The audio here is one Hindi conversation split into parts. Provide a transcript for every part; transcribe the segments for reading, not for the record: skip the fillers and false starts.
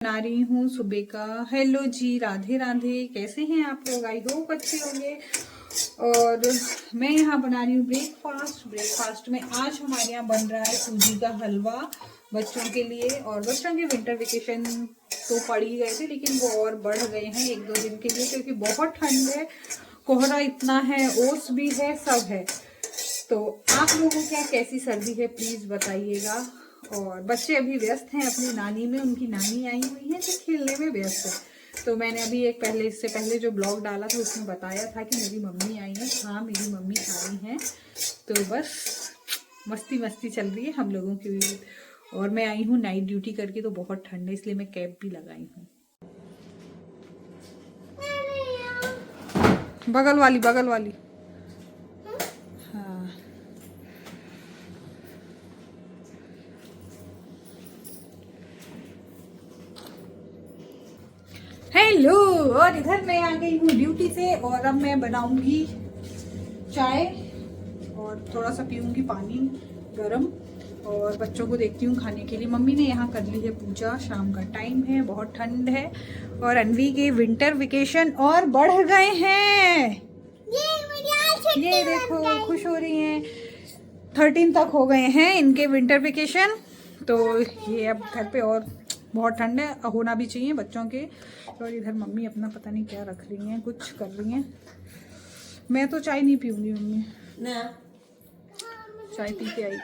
बना रही हूँ सुबह का। हेलो जी, राधे राधे। कैसे हैं आप लोग? आई होप अच्छे होंगे। और मैं यहाँ बना रही हूँ ब्रेकफास्ट में आज हमारे यहाँ बन रहा है सूजी का हलवा बच्चों के लिए। और बच्चों के विंटर वेकेशन तो पड़ ही गए थे, लेकिन वो और बढ़ गए हैं 1-2 दिन के लिए, क्योंकि बहुत ठंड है, कोहरा इतना है, ओस भी है, सब है। तो आप लोगों को क्या कैसी सर्दी है प्लीज बताइएगा। और बच्चे अभी व्यस्त हैं अपनी नानी में, उनकी नानी आई हुई है तो खेलने में व्यस्त है। तो मैंने अभी इससे पहले जो ब्लॉग डाला था उसमें बताया था कि मेरी मम्मी आई है। हाँ, मेरी मम्मी आई है। तो बस मस्ती मस्ती चल रही है हम लोगों की भी। और मैं आई हूँ नाइट ड्यूटी करके, तो बहुत ठंड है इसलिए मैं कैब भी लगाई हूँ। बगल वाली। हाँ, हेलो। और इधर मैं आ गई हूँ ड्यूटी से, और अब मैं बनाऊंगी चाय और थोड़ा सा पीऊंगी पानी गरम, और बच्चों को देखती हूँ खाने के लिए। मम्मी ने यहाँ कर ली है पूजा, शाम का टाइम है, बहुत ठंड है, और अनवी के विंटर वेकेशन और बढ़ गए हैं। ये देखो खुश हो रही हैं। 13 तक हो गए हैं इनके विंटर वेकेशन। तो ये अब घर पे, और बहुत ठंड है, होना भी चाहिए बच्चों के। और इधर मम्मी अपना पता नहीं क्या रख रही हैं, कुछ कर रही हैं। मैं तो चाय नहीं पीऊंगी मम्मी, चाय पी के आई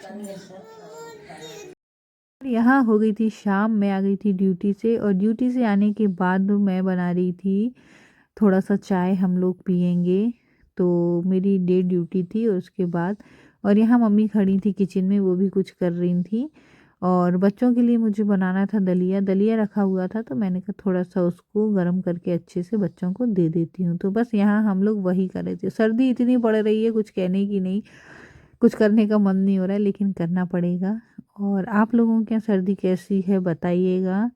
थी। यहाँ हो गई थी शाम, मैं आ गई थी ड्यूटी से, और ड्यूटी से आने के बाद मैं बना रही थी थोड़ा सा चाय, हम लोग पियेंगे। तो मेरी डे ड्यूटी थी, और उसके बाद और यहाँ मम्मी खड़ी थी किचन में, वो भी कुछ कर रही थी। और बच्चों के लिए मुझे बनाना था दलिया रखा हुआ था, तो मैंने कहा थोड़ा सा उसको गर्म करके अच्छे से बच्चों को दे देती हूँ। तो बस यहाँ हम लोग वही कर रहे थे। सर्दी इतनी पड़ रही है, कुछ कहने की नहीं, कुछ करने का मन नहीं हो रहा है, लेकिन करना पड़ेगा। और आप लोगों के यहाँ सर्दी कैसी है बताइएगा।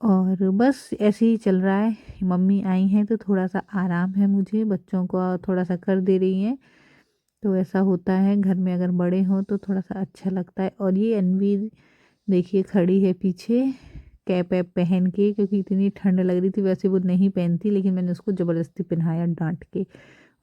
और बस ऐसे ही चल रहा है। मम्मी आई हैं तो थोड़ा सा आराम है मुझे, बच्चों को थोड़ा सा कर दे रही हैं। तो ऐसा होता है घर में, अगर बड़े हों तो थोड़ा सा अच्छा लगता है। और ये अनवी देखिए खड़ी है पीछे कैप वैप पहन के, क्योंकि इतनी ठंड लग रही थी। वैसे वो नहीं पहनती, लेकिन मैंने उसको ज़बरदस्ती पहनाया डांट के।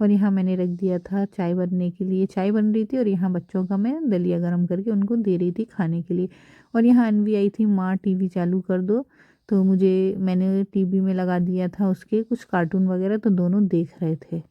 और यहाँ मैंने रख दिया था चाय बनने के लिए, चाय बन रही थी, और यहाँ बच्चों का मैं दलिया गरम करके उनको दे रही थी खाने के लिए। और यहाँ अनवी आई थी, माँ टीवी चालू कर दो। तो मैंने टीवी में लगा दिया था उसके कुछ कार्टून वगैरह, तो दोनों देख रहे थे।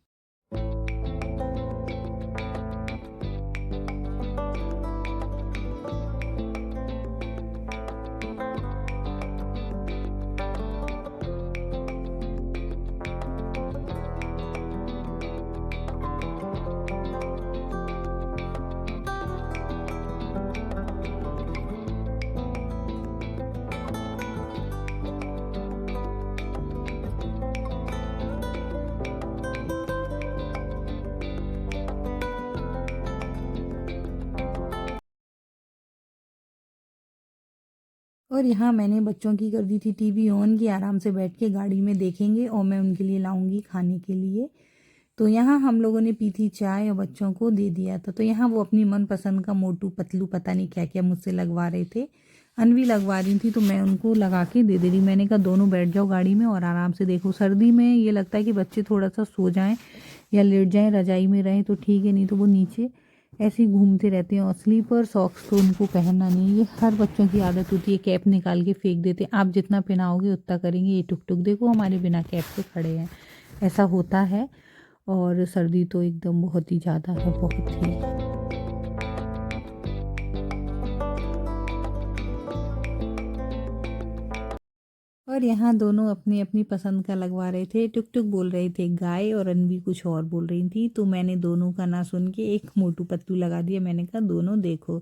और यहाँ मैंने बच्चों की कर दी थी टीवी ऑन, की आराम से बैठ के गाड़ी में देखेंगे, और मैं उनके लिए लाऊंगी खाने के लिए। तो यहाँ हम लोगों ने पी थी चाय और बच्चों को दे दिया था। तो यहाँ वो अपनी मनपसंद का मोटू पतलू पता नहीं क्या क्या मुझसे लगवा रहे थे। अनवी लगवा रही थी, तो मैं उनको लगा के दे रही। मैंने कहा दोनों बैठ जाओ गाड़ी में और आराम से देखो। सर्दी में ये लगता है कि बच्चे थोड़ा सा सो जाएं या लेट जाएं, रजाई में रहें तो ठीक है, नहीं तो वो नीचे ऐसे ही घूमते रहते हैं। और स्लीपर सॉक्स तो उनको पहनना नहीं, ये हर बच्चों की आदत होती है, कैप निकाल के फेंक देते हैं। आप जितना पहनाओगे उतना करेंगे। ये टुक टुक देखो हमारे बिना कैप के खड़े हैं, ऐसा होता है। और सर्दी तो एकदम बहुत ही ज़्यादा है, बहुत ही। और यहाँ दोनों अपनी अपनी पसंद का लगवा रहे थे। टुक टुक बोल रहे थे गाय, और अनवी कुछ और बोल रही थी। तो मैंने दोनों का ना सुन के एक मोटू पतलू लगा दिया। मैंने कहा दोनों देखो,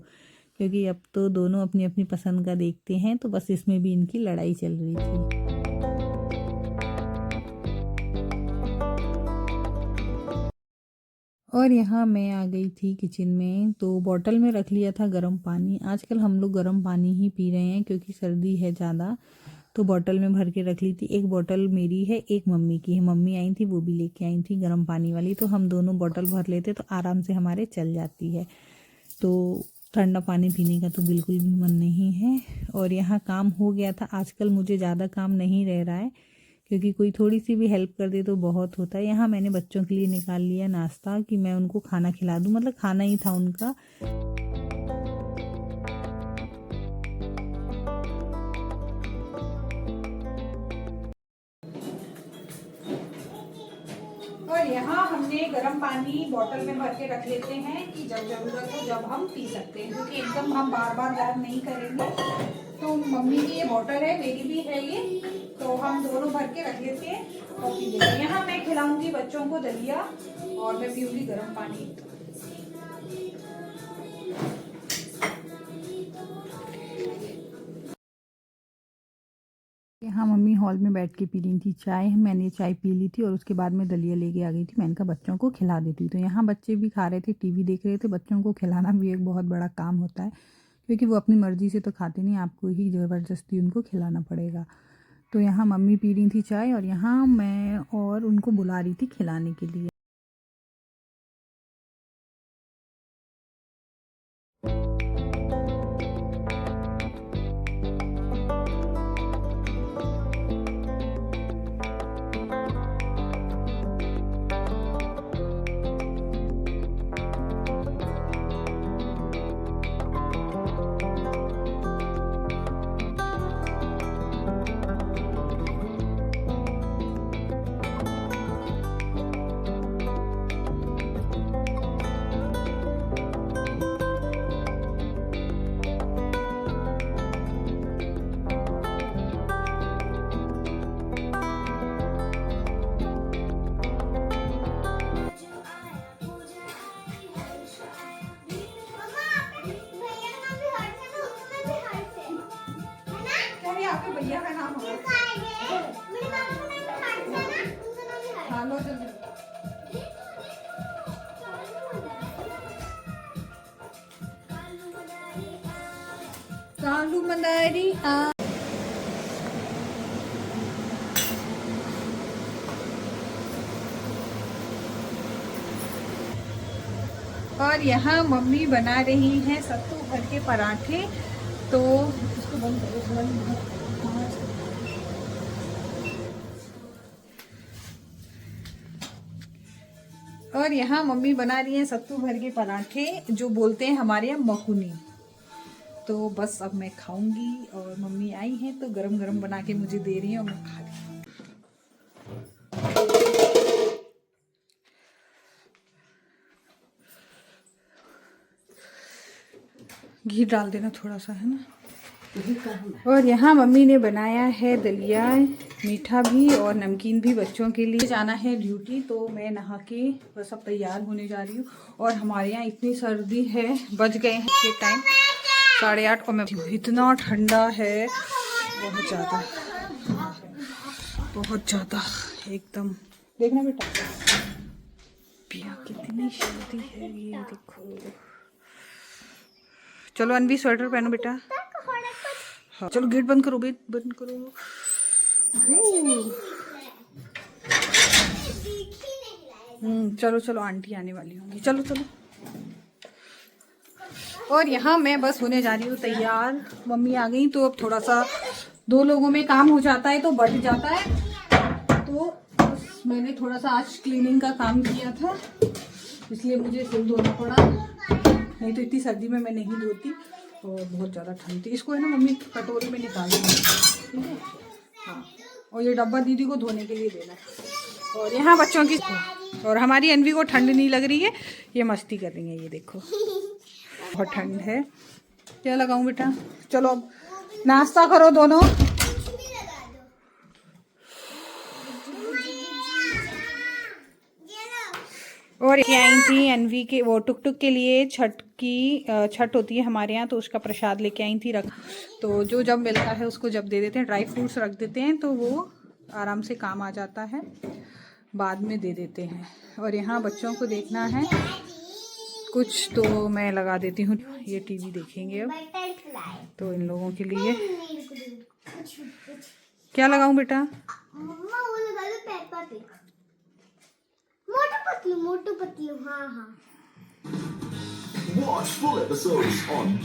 क्योंकि अब तो दोनों अपनी अपनी पसंद का देखते हैं। तो बस इसमें भी इनकी लड़ाई चल रही थी। और यहाँ मैं आ गई थी किचन में, तो बॉटल में रख लिया था गर्म पानी। आजकल हम लोग गर्म पानी ही पी रहे हैं, क्योंकि सर्दी है ज़्यादा। तो बॉटल में भर के रख ली थी। एक बॉटल मेरी है, एक मम्मी की है। मम्मी आई थी, वो भी लेके आई थी गर्म पानी वाली। तो हम दोनों बॉटल भर लेते तो आराम से हमारे चल जाती है। तो ठंडा पानी पीने का तो बिल्कुल भी मन नहीं है। और यहाँ काम हो गया था। आजकल मुझे ज़्यादा काम नहीं रह रहा है, क्योंकि कोई थोड़ी सी भी हेल्प कर दे तो बहुत होता है। यहाँ मैंने बच्चों के लिए निकाल लिया नाश्ता कि मैं उनको खाना खिला दूँ, मतलब खाना ही था उनका। और यहाँ हमने गर्म पानी बोतल में भर के रख लेते हैं कि जब ज़रूरत हो जब हम पी सकते हैं, क्योंकि एकदम हम बार बार गर्म नहीं करेंगे। तो मम्मी की ये बोतल है, मेरी भी है ये, तो हम दोनों भर के रख लेते हैं और पी लेते हैं। यहाँ मैं खिलाऊंगी बच्चों को दलिया और मैं पीऊँगी गर्म पानी। यहाँ मम्मी हॉल में बैठ के पी रही थी चाय। मैंने चाय पी ली थी और उसके बाद में दलिया लेके आ गई थी। मैंने कहा बच्चों को खिला देती। तो यहाँ बच्चे भी खा रहे थे, टीवी देख रहे थे। बच्चों को खिलाना भी एक बहुत बड़ा काम होता है, क्योंकि वो अपनी मर्ज़ी से तो खाते नहीं, आपको ही ज़बरदस्ती उनको खिलाना पड़ेगा। तो यहाँ मम्मी पी रही थी चाय और यहाँ मैं और उनको बुला रही थी खिलाने के लिए। आपके भैया का नाम है, हाँ लो जल्दी। कालू मंदारी आ। और यहाँ मम्मी बना रही हैं सत्तू भर के पराठे। तो इसको बंद करो थोड़ा। और यहाँ मम्मी बना रही हैं सत्तू भर के पराठे, जो बोलते हैं हमारे यहाँ मकुनी। तो बस अब मैं खाऊंगी, और मम्मी आई हैं तो गरम गरम बना के मुझे दे रही हैं और मैं खा रही हूँ। घी डाल देना थोड़ा सा, है ना। और यहाँ मम्मी ने बनाया है दलिया, मीठा भी और नमकीन भी बच्चों के लिए। जाना है ड्यूटी, तो मैं नहा के बस अब तैयार होने जा रही हूँ। और हमारे यहाँ इतनी सर्दी है, बज गए हैं के टाइम 8:30 और मैं इतना ठंडा है, बहुत ज़्यादा बहुत ज़्यादा एकदम। देखना बेटा, पिया कितनी सर्दी है ये देखो। चलो अनवी स्वेटर पहनो बेटा। हाँ चलो गेट बंद करो, गेट बंद करो। चलो चलो आंटी आने वाली होंगी, चलो चलो। और यहाँ मैं बस होने जा रही हूँ तैयार। मम्मी आ गई तो अब थोड़ा सा 2 लोगों में काम हो जाता है तो बढ़ जाता है। तो बस मैंने थोड़ा सा आज क्लीनिंग का काम किया था, इसलिए मुझे सिर धोना पड़ा, नहीं तो इतनी सर्दी में मैं नहीं धोती। और बहुत ज़्यादा ठंड थी। इसको है ना मम्मी कटोरी में निकाल देंगे, ठीक है। हाँ, और ये डब्बा दीदी को धोने के लिए देना है। और यहाँ बच्चों की, और हमारी अनवी को ठंड नहीं लग रही है, ये मस्ती कर रही है, ये देखो बहुत ठंड है। क्या लगाऊं बेटा? चलो अब नाश्ता करो दोनों। और ये आई थी अनवी के वो टुक के लिए, छठ होती है हमारे यहाँ, तो उसका प्रसाद लेके आई थी रख। तो जो जब मिलता है उसको जब दे देते हैं, ड्राई फ्रूट्स रख देते हैं तो वो आराम से काम आ जाता है, बाद में दे देते हैं। और यहाँ बच्चों को देखना है कुछ, तो मैं लगा देती हूँ, ये टीवी देखेंगे अब। तो इन लोगों के लिए क्या लगाऊं बेटा? मोटू पतलू, हाँ हाँ। Watch full episodes on